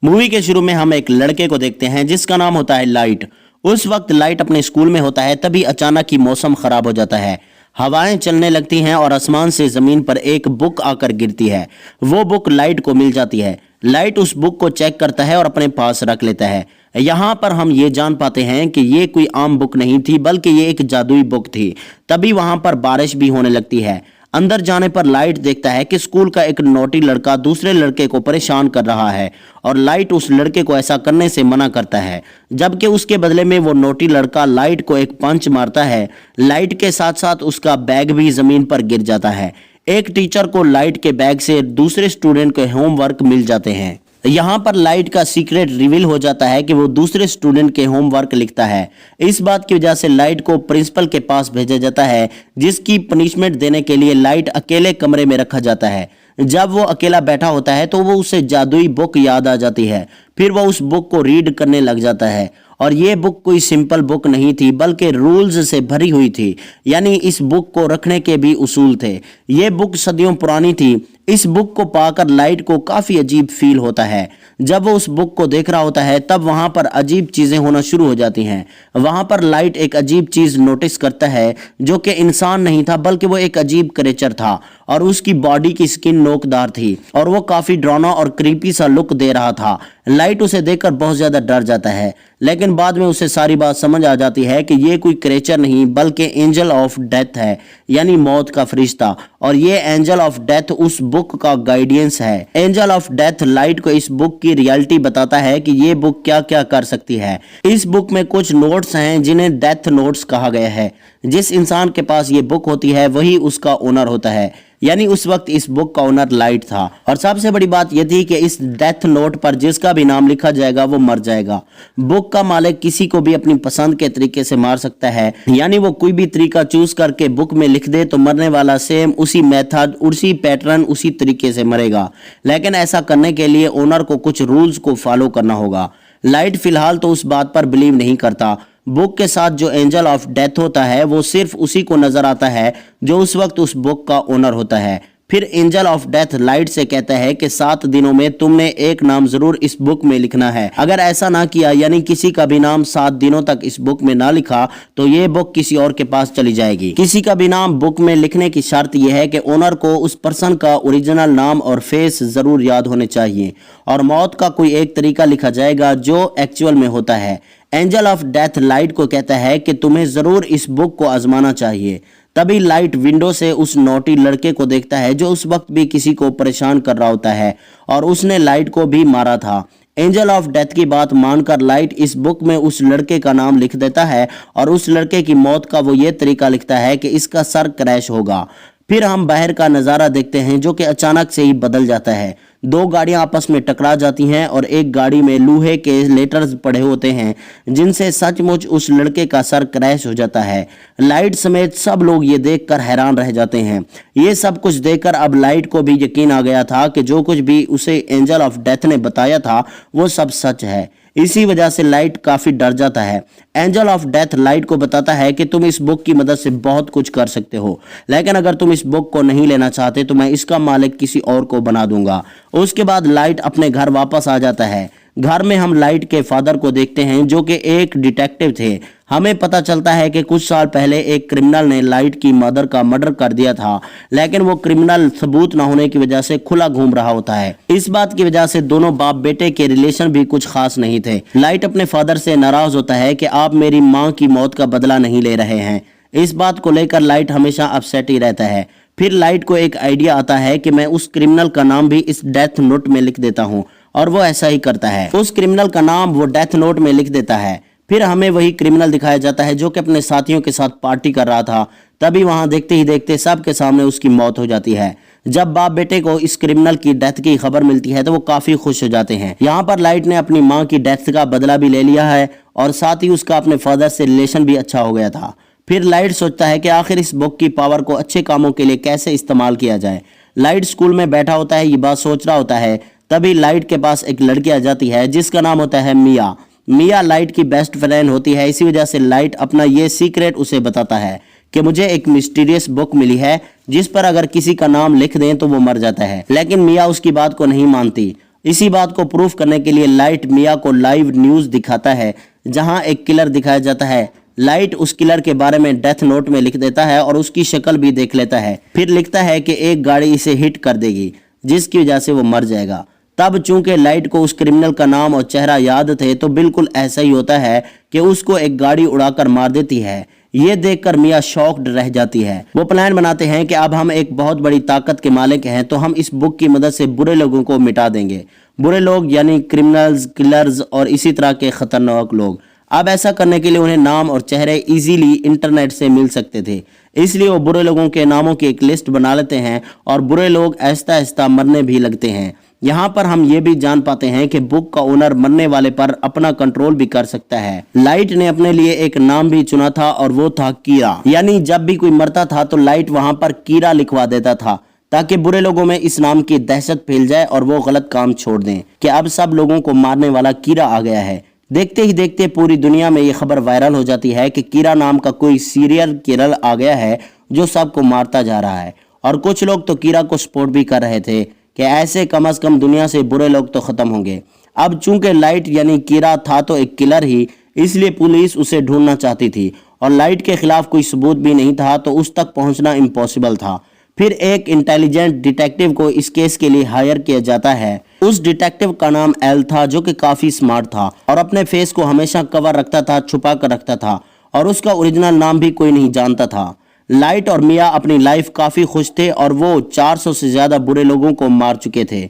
Movie के शुरू में हम एक लड़के को देखते हैं जिसका नाम होता है लाइट। उस वक्त लाइट अपने स्कूल में होता है, तभी अचानक ही मौसम खराब हो जाता है। हवाएं चलने लगती हैं और आसमान से जमीन पर एक बुक आकर गिरती है। वो बुक लाइट को मिल जाती है। लाइट उस बुक को चेक करता है और अपने पास रख लेता है। यहाँ पर हम ये जान पाते हैं कि ये कोई आम बुक नहीं थी, बल्कि ये एक जादुई बुक थी। तभी वहां पर बारिश भी होने लगती है। अंदर जाने पर लाइट देखता है कि स्कूल का एक नोटी लड़का दूसरे लड़के को परेशान कर रहा है और लाइट उस लड़के को ऐसा करने से मना करता है, जबकि उसके बदले में वो नोटी लड़का लाइट को एक पंच मारता है। लाइट के साथ साथ उसका बैग भी जमीन पर गिर जाता है। एक टीचर को लाइट के बैग से दूसरे स्टूडेंट के होमवर्क मिल जाते हैं। यहाँ पर लाइट का सीक्रेट रिवील हो जाता है कि वो दूसरे स्टूडेंट के होमवर्क लिखता है। इस बात की वजह से लाइट को प्रिंसिपल के पास भेजा जाता है, जिसकी पनिशमेंट देने के लिए लाइट अकेले कमरे में रखा जाता है। जब वो अकेला बैठा होता है तो वो उसे जादुई बुक याद आ जाती है। फिर वो उस बुक को रीड करने लग जाता है और ये बुक कोई सिंपल बुक नहीं थी, बल्कि रूल्स से भरी हुई थी। यानी इस बुक को रखने के भी उसूल थे। ये बुक सदियों पुरानी थी। इस बुक को पाकर लाइट को काफी अजीब फील होता है। जब वो उस बुक को देख रहा होता है तब वहां पर अजीब चीजें होना शुरू हो जाती हैं। वहां पर लाइट एक अजीब चीज नोटिस करता है, जो कि इंसान नहीं था, बल्कि वो एक अजीब क्रिएचर था और उसकी बॉडी की स्किन नोकदार थी और वो काफी डरावना और क्रीपी सा लुक दे रहा था। लाइट उसे देखकर बहुत ज्यादा डर जाता है, लेकिन बाद में उसे सारी बात समझ आ जाती है कि ये कोई क्रिएचर नहीं बल्कि एंजल ऑफ डेथ है, यानी मौत का फरिश्ता। और ये एंजल ऑफ डेथ उस बुक का गाइडेंस है। एंजल ऑफ डेथ लाइट को इस बुक की रियलिटी बताता है कि ये बुक क्या क्या कर सकती है। इस बुक में कुछ नोट्स हैं जिन्हें डेथ नोट्स कहा गया है। जिस इंसान के पास ये बुक होती है वही उसका ओनर होता है, यानी उस वक्त इस बुक का ओनर लाइट था। और सबसे बड़ी बात यह थी कि इस डेथ नोट पर जिसका भी नाम लिखा जाएगा वो मर जाएगा। बुक का मालिक किसी को भी अपनी पसंद के तरीके से मार सकता है, यानी वो कोई भी तरीका चूज करके बुक में लिख दे तो मरने वाला सेम उसी मेथड, उसी पैटर्न, उसी तरीके से मरेगा। लेकिन ऐसा करने के लिए ओनर को कुछ रूल्स को फॉलो करना होगा। लाइट फिलहाल तो उस बात पर बिलीव नहीं करता। बुक के साथ जो एंजल ऑफ डेथ होता है वो सिर्फ उसी को नजर आता है जो उस वक्त उस बुक का ओनर होता है। फिर एंजल ऑफ डेथ लाइट से कहता है कि 7 दिनों में तुमने एक नाम जरूर इस बुक में लिखना है। अगर ऐसा ना किया, यानी किसी का भी नाम 7 दिनों तक इस बुक में ना लिखा, तो ये बुक किसी और के पास चली जाएगी। किसी का भी नाम बुक में लिखने की शर्त यह है कि ओनर को उस पर्सन का ओरिजिनल नाम और फेस जरूर याद होने चाहिए और मौत का कोई एक तरीका लिखा जाएगा जो एक्चुअल में होता है। एंजल ऑफ डेथ लाइट को कहता है कि तुम्हें जरूर इस बुक को आजमाना चाहिए। तभी लाइट विंडो से उस नोटी लड़के को देखता है जो उस वक्त भी किसी को परेशान कर रहा होता है और उसने लाइट को भी मारा था। एंजल ऑफ डेथ की बात मानकर लाइट इस बुक में उस लड़के का नाम लिख देता है और उस लड़के की मौत का वो ये तरीका लिखता है कि इसका सर क्रैश होगा। फिर हम बाहर का नज़ारा देखते हैं जो कि अचानक से ही बदल जाता है। 2 गाड़ियां आपस में टकरा जाती हैं और एक गाड़ी में लोहे के लेटर्स पड़े होते हैं जिनसे सचमुच उस लड़के का सर क्रैश हो जाता है। लाइट समेत सब लोग ये देखकर हैरान रह जाते हैं। ये सब कुछ देखकर अब लाइट को भी यकीन आ गया था कि जो कुछ भी उसे एंजल ऑफ डेथ ने बताया था वो सब सच है। इसी वजह से लाइट काफी डर जाता है। एंजल ऑफ डेथ लाइट को बताता है कि तुम इस बुक की मदद से बहुत कुछ कर सकते हो, लेकिन अगर तुम इस बुक को नहीं लेना चाहते तो मैं इसका मालिक किसी और को बना दूंगा। उसके बाद लाइट अपने घर वापस आ जाता है। घर में हम लाइट के फादर को देखते हैं जो कि एक डिटेक्टिव थे। हमें पता चलता है कि कुछ साल पहले एक क्रिमिनल ने लाइट की मदर का मर्डर कर दिया था, लेकिन वो क्रिमिनल सबूत ना होने की वजह से खुला घूम रहा होता है। इस बात की वजह से दोनों बाप बेटे के रिलेशन भी कुछ खास नहीं थे। लाइट अपने फादर से नाराज होता है कि आप मेरी माँ की मौत का बदला नहीं ले रहे हैं। इस बात को लेकर लाइट हमेशा अपसेट ही रहता है। फिर लाइट को एक आइडिया आता है कि मैं उस क्रिमिनल का नाम भी इस डेथ नोट में लिख देता हूँ, और वो ऐसा ही करता है। उस क्रिमिनल का नाम वो डेथ नोट में लिख देता है। फिर हमें वही क्रिमिनल दिखाया जाता है जो कि अपने साथियों के साथ पार्टी कर रहा था। तभी वहां देखते ही देखते सबके सामने उसकी मौत हो जाती है। जब बाप बेटे को इस क्रिमिनल की डेथ की खबर मिलती है तो वो काफी खुश हो जाते हैं। यहाँ पर लाइट ने अपनी माँ की डेथ का बदला भी ले लिया है और साथ ही उसका अपने फादर से रिलेशन भी अच्छा हो गया था। फिर लाइट सोचता है कि आखिर इस बुक की पावर को अच्छे कामों के लिए कैसे इस्तेमाल किया जाए। लाइट स्कूल में बैठा होता है, ये बात सोच रहा होता है। तभी लाइट के पास एक लड़की आ जाती है जिसका नाम होता है मिया। मिया लाइट की बेस्ट फ्रेंड होती है। इसी वजह से लाइट अपना ये सीक्रेट उसे बताता है कि मुझे एक मिस्टीरियस बुक मिली है जिस पर अगर किसी का नाम लिख दें तो वो मर जाता है। लेकिन मिया उसकी बात को नहीं मानती इसी बात को प्रूफ करने के लिए लाइट मिया को लाइव न्यूज़ दिखाता है, जहां एक किलर दिखाया जाता है। लाइट उस किलर के बारे में डेथ नोट में लिख देता है और उसकी शक्ल भी देख लेता है। फिर लिखता है कि एक गाड़ी इसे हिट कर देगी, जिसकी वजह से वो मर जाएगा। तब चूंकि लाइट को उस क्रिमिनल का नाम और चेहरा याद थे, तो बिल्कुल ऐसा ही होता है कि उसको एक गाड़ी उड़ाकर मार देती है। ये देखकर मिया शॉक्ड रह जाती है। वो प्लान बनाते हैं कि अब हम एक बहुत बड़ी ताकत के मालिक हैं, तो हम इस बुक की मदद से बुरे लोगों को मिटा देंगे। बुरे लोग यानी क्रिमिनल्स, किलर्स और इसी तरह के खतरनाक लोग। अब ऐसा करने के लिए उन्हें नाम और चेहरे इजीली इंटरनेट से मिल सकते थे, इसलिए वो बुरे लोगों के नामों की एक लिस्ट बना लेते हैं और बुरे लोग आहिस्ता आहिस्ता मरने भी लगते हैं। यहाँ पर हम ये भी जान पाते हैं कि बुक का ओनर मरने वाले पर अपना कंट्रोल भी कर सकता है। लाइट ने अपने लिए एक नाम भी चुना था और वो था कीरा, यानी जब भी कोई मरता था तो लाइट वहां पर कीरा लिखवा देता था, ताकि बुरे लोगों में इस नाम की दहशत फैल जाए और वो गलत काम छोड़ दें कि अब सब लोगों को मारने वाला कीरा आ गया है। देखते ही देखते पूरी दुनिया में ये खबर वायरल हो जाती है कि कीरा नाम का कोई सीरियल किलर आ गया है जो सबको मारता जा रहा है। और कुछ लोग तो कीरा को सपोर्ट भी कर रहे थे कि ऐसे कम से कम दुनिया से बुरे लोग तो खत्म होंगे। अब चूंकि लाइट यानी कीरा था तो एक किलर ही, इसलिए पुलिस उसे ढूंढना चाहती थी और लाइट के खिलाफ कोई सबूत भी नहीं था, तो उस तक पहुंचना इम्पॉसिबल था। फिर एक इंटेलिजेंट डिटेक्टिव को इस केस के लिए हायर किया जाता है। उस डिटेक्टिव का नाम एल था, जो कि काफी स्मार्ट था और अपने फेस को हमेशा कवर रखता था, छुपा कर रखता था, और उसका ओरिजिनल नाम भी कोई नहीं जानता था। लाइट और मिया अपनी लाइफ काफी खुश थे और वो 400 से ज्यादा बुरे लोगों को मार चुके थे।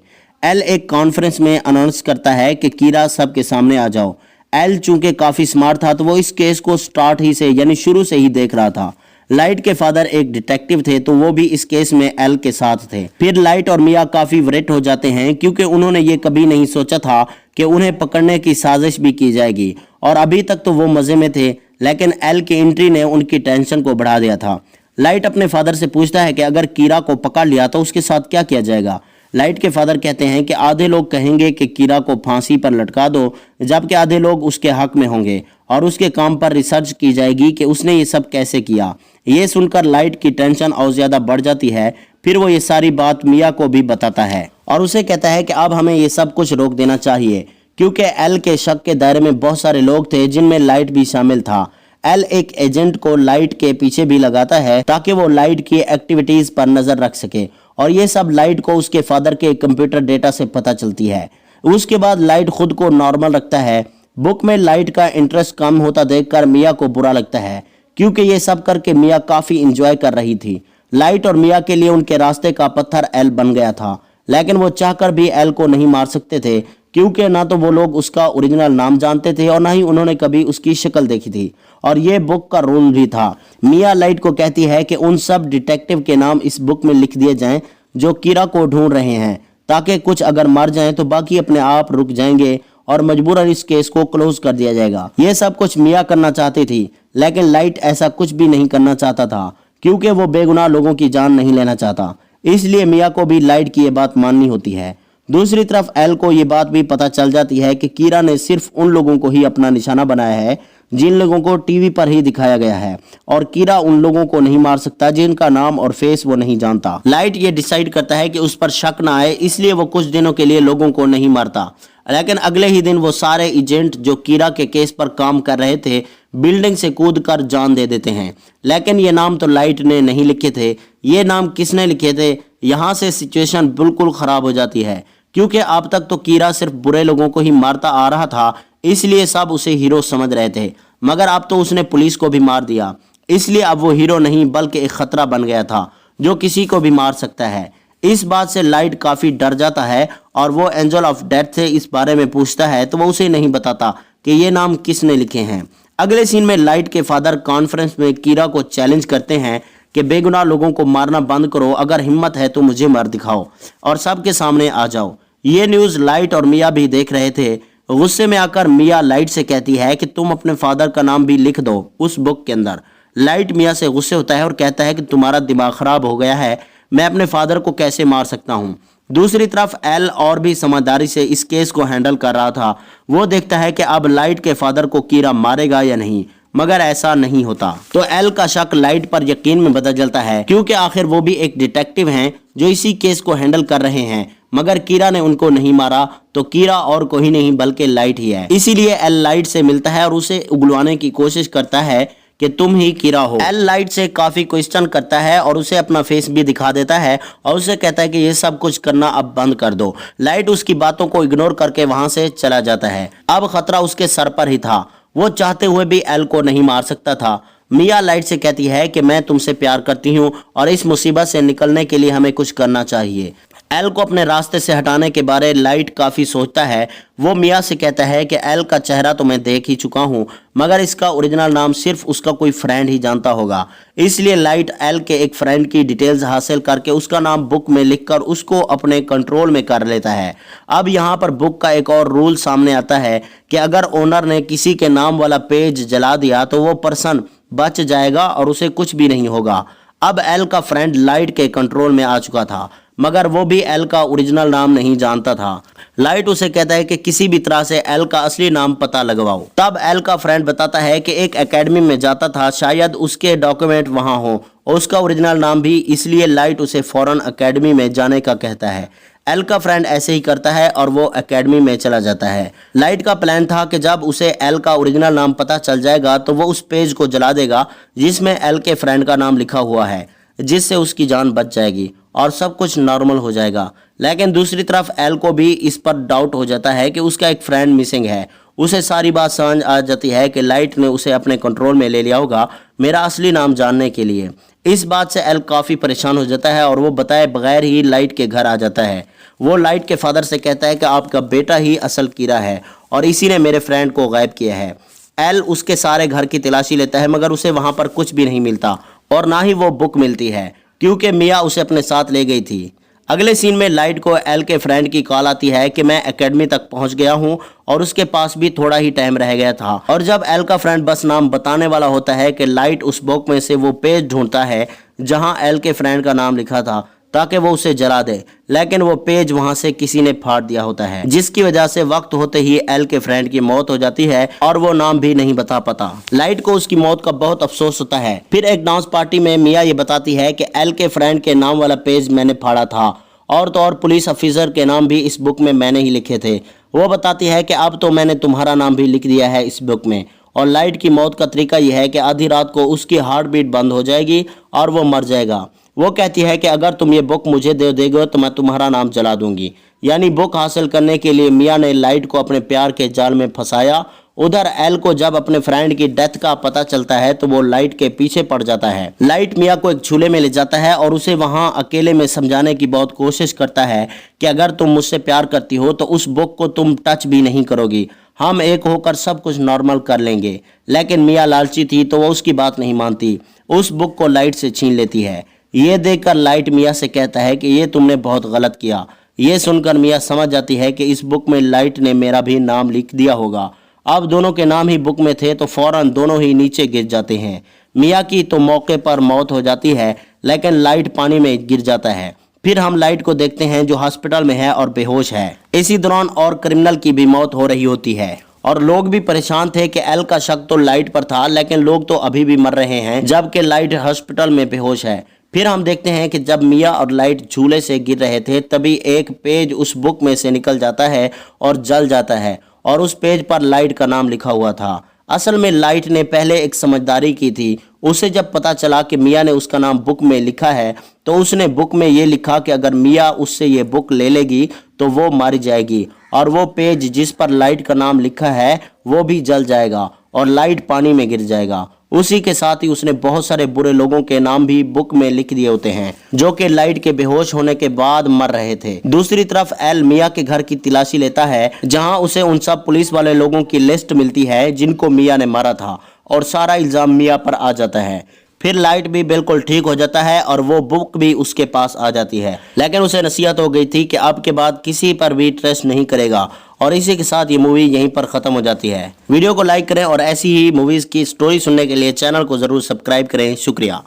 एल एक कॉन्फ्रेंस में अनाउंस करता है कि कीरा सबके सामने आ जाओ। एल चूंकि काफी स्मार्ट था, तो वो इस केस को स्टार्ट ही से यानी शुरू से ही देख रहा था। लाइट के फादर एक डिटेक्टिव थे, तो वो भी इस केस में एल के साथ थे। फिर लाइट और मिया काफी वरेट हो जाते हैं, क्योंकि उन्होंने ये कभी नहीं सोचा था कि उन्हें पकड़ने की साजिश भी की जाएगी, और अभी तक तो वो मजे में थे, लेकिन एल की एंट्री ने उनकी टेंशन को बढ़ा दिया था। लाइट अपने फादर से पूछता है कि अगर कीरा को पकड़ लिया तो उसके साथ क्या किया जाएगा। लाइट के फादर कहते हैं कि आधे लोग कहेंगे कि कीरा को फांसी पर लटका दो, जबकि आधे लोग उसके हक में होंगे और उसके काम पर रिसर्च की जाएगी कि उसने ये सब कैसे किया। ये सुनकर लाइट की टेंशन और ज्यादा बढ़ जाती है। फिर वो ये सारी बात मिया को भी बताता है और उसे कहता है कि अब हमें ये सब कुछ रोक देना चाहिए, क्योंकि एल के शक के दायरे में बहुत सारे लोग थे, जिनमें लाइट भी शामिल था। एल एक एजेंट को लाइट के पीछे भी लगाता है, ताकि वो लाइट की एक्टिविटीज पर नजर रख सके, और ये सब लाइट को उसके फादर के कंप्यूटर डेटा से पता चलती है। उसके बाद लाइट खुद को नॉर्मल रखता है। बुक में लाइट का इंटरेस्ट कम होता देखकर मिया को बुरा लगता है, क्योंकि ये सब करके मिया काफी इंजॉय कर रही थी। लाइट और मिया के लिए उनके रास्ते का पत्थर एल बन गया था, लेकिन वो चाहकर भी एल को नहीं मार सकते थे, क्योंकि ना तो वो लोग उसका ओरिजिनल नाम जानते थे और ना ही उन्होंने कभी उसकी शक्ल देखी थी, और ये बुक का रूल भी था। मिया लाइट को कहती है कि उन सब डिटेक्टिव के नाम इस बुक में लिख दिए जाएं जो कीरा को ढूंढ रहे हैं, ताकि कुछ अगर मर जाएं तो बाकी अपने आप रुक जाएंगे और मजबूरन इस केस को क्लोज कर दिया जाएगा। ये सब कुछ मिया करना चाहती थी, लेकिन लाइट ऐसा कुछ भी नहीं करना चाहता था, क्योंकि वो बेगुनाह लोगों की जान नहीं लेना चाहता। इसलिए मिया को भी लाइट की ये बात माननी होती है। दूसरी तरफ एल को ये बात भी पता चल जाती है कि कीरा ने सिर्फ उन लोगों को ही अपना निशाना बनाया है जिन लोगों को टीवी पर ही दिखाया गया है, और कीरा उन लोगों को नहीं मार सकता जिनका नाम और फेस वो नहीं जानता। लाइट ये डिसाइड करता है कि उस पर शक ना आए, इसलिए वो कुछ दिनों के लिए लोगों को नहीं मारता, लेकिन अगले ही दिन वो सारे एजेंट जो कीरा के केस पर काम कर रहे थे बिल्डिंग से कूदकर जान दे देते हैं। लेकिन ये नाम तो लाइट ने नहीं लिखे थे। ये नाम किसने लिखे थे? यहाँ से सिचुएशन बिल्कुल खराब हो जाती है, क्योंकि अब तक तो कीरा सिर्फ बुरे लोगों को ही मारता आ रहा था, इसलिए सब उसे हीरो समझ रहे थे, मगर अब तो उसने पुलिस को भी मार दिया, इसलिए अब वो हीरो नहीं बल्कि एक खतरा बन गया था जो किसी को भी मार सकता है। इस बात से लाइट काफी डर जाता है और वो एंजल ऑफ डेथ से इस बारे में पूछता है, तो वो उसे नहीं बताता कि ये नाम किसने लिखे हैं। अगले सीन में लाइट के फादर कॉन्फ्रेंस में कीरा को चैलेंज करते हैं कि बेगुनाह लोगों को मारना बंद करो, अगर हिम्मत है तो मुझे मार दिखाओ और सबके सामने आ जाओ। ये न्यूज लाइट और मिया भी देख रहे थे। गुस्से में आकर मिया लाइट से कहती है कि तुम अपने फादर का नाम भी लिख दो उस बुक के अंदर। लाइट मिया से गुस्से होता है और कहता है कि तुम्हारा दिमाग खराब हो गया है, मैं अपने फादर को कैसे मार सकता हूँ। दूसरी तरफ एल और भी समझदारी से इस केस को हैंडल कर रहा था। वो देखता है कि अब लाइट के फादर को कीरा मारेगा या नहीं, मगर ऐसा नहीं होता। तो एल का शक लाइट पर यकीन में बदल जाता है, क्योंकि आखिर वो भी एक डिटेक्टिव हैं जो इसी केस को हैंडल कर रहे हैं। मगर कीरा ने उनको नहीं मारा, तो कीरा और कोई नहीं बल्कि लाइट ही है। इसीलिए एल लाइट से मिलता है और उसे उगलवाने की कोशिश करता है कि तुम ही कीरा हो। एल लाइट से काफी क्वेश्चन करता है और उसे अपना फेस भी दिखा देता है और उसे कहता है कि ये सब कुछ करना अब बंद कर दो। लाइट उसकी बातों को इग्नोर करके वहां से चला जाता है। अब खतरा उसके सर पर ही था, वो चाहते हुए भी एल को नहीं मार सकता था। मिया लाइट से कहती है कि मैं तुमसे प्यार करती हूँ और इस मुसीबत से निकलने के लिए हमें कुछ करना चाहिए। एल को अपने रास्ते से हटाने के बारे लाइट काफ़ी सोचता है। वो मिया से कहता है कि एल का चेहरा तो मैं देख ही चुका हूँ, मगर इसका ओरिजिनल नाम सिर्फ उसका कोई फ्रेंड ही जानता होगा। इसलिए लाइट एल के एक फ्रेंड की डिटेल्स हासिल करके उसका नाम बुक में लिखकर उसको अपने कंट्रोल में कर लेता है। अब यहाँ पर बुक का एक और रूल सामने आता है कि अगर ओनर ने किसी के नाम वाला पेज जला दिया तो वो पर्सन बच जाएगा और उसे कुछ भी नहीं होगा। अब एल का फ्रेंड लाइट के कंट्रोल में आ चुका था, मगर वो भी एल का ओरिजिनल नाम नहीं जानता था। लाइट उसे कहता है कि किसी भी तरह से एल का असली नाम पता लगवाओ। तब एल का फ्रेंड बताता है कि एक एकेडमी में जाता था, शायद उसके डॉक्यूमेंट वहां हो और उसका ओरिजिनल नाम भी, इसलिए लाइट उसे फौरन एकेडमी में जाने का कहता है। एल का फ्रेंड ऐसे ही करता है और वो एकेडमी में चला जाता है। लाइट का प्लान था कि जब उसे एल का ओरिजिनल नाम पता चल जाएगा तो वो उस पेज को जला देगा जिसमें एल के फ्रेंड का नाम लिखा हुआ है, जिससे उसकी जान बच जाएगी और सब कुछ नॉर्मल हो जाएगा। लेकिन दूसरी तरफ एल को भी इस पर डाउट हो जाता है कि उसका एक फ्रेंड मिसिंग है। उसे सारी बात समझ आ जाती है कि लाइट ने उसे अपने कंट्रोल में ले लिया होगा मेरा असली नाम जानने के लिए। इस बात से एल काफ़ी परेशान हो जाता है और वो बताए बगैर ही लाइट के घर आ जाता है। वो लाइट के फादर से कहता है कि आपका बेटा ही असल कीरा है और इसी ने मेरे फ्रेंड को गायब किया है। एल उसके सारे घर की तलाशी लेता है, मगर उसे वहाँ पर कुछ भी नहीं मिलता और ना ही वो बुक मिलती है, क्योंकि मिया उसे अपने साथ ले गई थी। अगले सीन में लाइट को एल के फ्रेंड की कॉल आती है कि मैं एकेडमी तक पहुंच गया हूं और उसके पास भी थोड़ा ही टाइम रह गया था। और जब एल का फ्रेंड बस नाम बताने वाला होता है कि लाइट उस बुक में से वो पेज ढूंढता है जहां एल के फ्रेंड का नाम लिखा था ताकि वो उसे जला दे, लेकिन वो पेज वहां से किसी ने फाड़ दिया होता है, जिसकी वजह से वक्त होते ही एल के फ्रेंड की मौत हो जाती है और वो नाम भी नहीं बता पाता। लाइट को उसकी मौत का बहुत अफसोस होता है। फिर एक डांस पार्टी में मिया ये बताती है कि एल के फ्रेंड के नाम वाला पेज मैंने फाड़ा था और तो और पुलिस ऑफिसर के नाम भी इस बुक में मैंने ही लिखे थे। वो बताती है कि अब तो मैंने तुम्हारा नाम भी लिख दिया है इस बुक में। और लाइट की मौत का तरीका यह है कि आधी रात को उसकी हार्ट बीट बंद हो जाएगी और वो मर जाएगा। वो कहती है कि अगर तुम ये बुक मुझे दे दोगे तो मैं तुम्हारा नाम जला दूंगी। यानी बुक हासिल करने के लिए मिया ने लाइट को अपने प्यार के जाल में फंसाया। उधर एल को जब अपने फ्रेंड की डेथ का पता चलता है तो वो लाइट के पीछे पड़ जाता है। लाइट मिया को एक झूले में ले जाता है और उसे वहां अकेले में समझाने की बहुत कोशिश करता है कि अगर तुम मुझसे प्यार करती हो तो उस बुक को तुम टच भी नहीं करोगी, हम एक होकर सब कुछ नॉर्मल कर लेंगे। लेकिन मिया लालची थी तो वो उसकी बात नहीं मानती, उस बुक को लाइट से छीन लेती है। ये देखकर लाइट मिया से कहता है कि ये तुमने बहुत गलत किया। ये सुनकर मिया समझ जाती है कि इस बुक में लाइट ने मेरा भी नाम लिख दिया होगा। अब दोनों के नाम ही बुक में थे तो फौरन दोनों ही नीचे गिर जाते हैं। मिया की तो मौके पर मौत हो जाती है, लेकिन लाइट पानी में गिर जाता है। फिर हम लाइट को देखते हैं जो हॉस्पिटल में है और बेहोश है। इसी दौरान और क्रिमिनल की भी मौत हो रही होती है और लोग भी परेशान थे कि एल का शक तो लाइट पर था, लेकिन लोग तो अभी भी मर रहे हैं जबकि लाइट हॉस्पिटल में बेहोश है। फिर हम देखते हैं कि जब मिया और लाइट झूले से गिर रहे थे तभी एक पेज उस बुक में से निकल जाता है और जल जाता है और उस पेज पर लाइट का नाम लिखा हुआ था। असल में लाइट ने पहले एक समझदारी की थी। उसे जब पता चला कि मिया ने उसका नाम बुक में लिखा है तो उसने बुक में ये लिखा कि अगर मिया उससे ये बुक ले लेगी तो वो मारी जाएगी और वो पेज जिस पर लाइट का नाम लिखा है वो भी जल जाएगा और लाइट पानी में गिर जाएगा। उसी के साथ ही उसने बहुत सारे बुरे लोगों के नाम भी बुक में लिख दिए होते हैं जो कि लाइट के बेहोश होने के बाद मर रहे थे। दूसरी तरफ एल मिया के घर की तलाशी लेता है जहां उसे उन सब पुलिस वाले लोगों की लिस्ट मिलती है जिनको मिया ने मारा था और सारा इल्जाम मिया पर आ जाता है। फिर लाइट भी बिल्कुल ठीक हो जाता है और वो बुक भी उसके पास आ जाती है, लेकिन उसे नसीहत हो गई थी कि अब के बाद किसी पर भी ट्रस्ट नहीं करेगा। और इसी के साथ ये मूवी यहीं पर ख़त्म हो जाती है। वीडियो को लाइक करें और ऐसी ही मूवीज़ की स्टोरी सुनने के लिए चैनल को ज़रूर सब्सक्राइब करें। शुक्रिया।